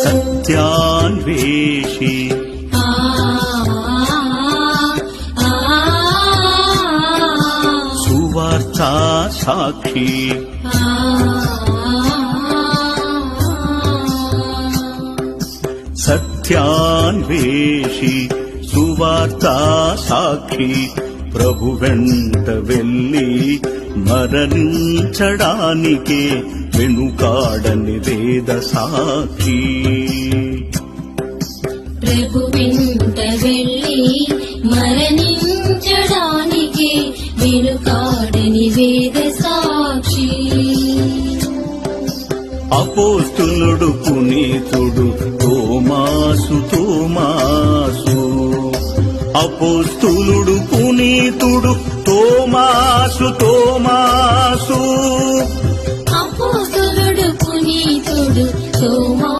సత్యాన్వేషి సువార్త సాక్షి సత్యాన్వేషి సువార్త సాక్షి ప్రభు వెంట వెళ్ళి మరణించడానికే వెనుకాడని వేద సాక్షి ప్రభు వెంట వెళ్ళి మరణించడానికే వెనుకాడని వేద సాక్షి అపోస్తులుడు పునీతుడు తోమాసు అపోస్తులుడు పునీతుడు తోమాసు అపోస్తులుడు పునీతుడు తోమా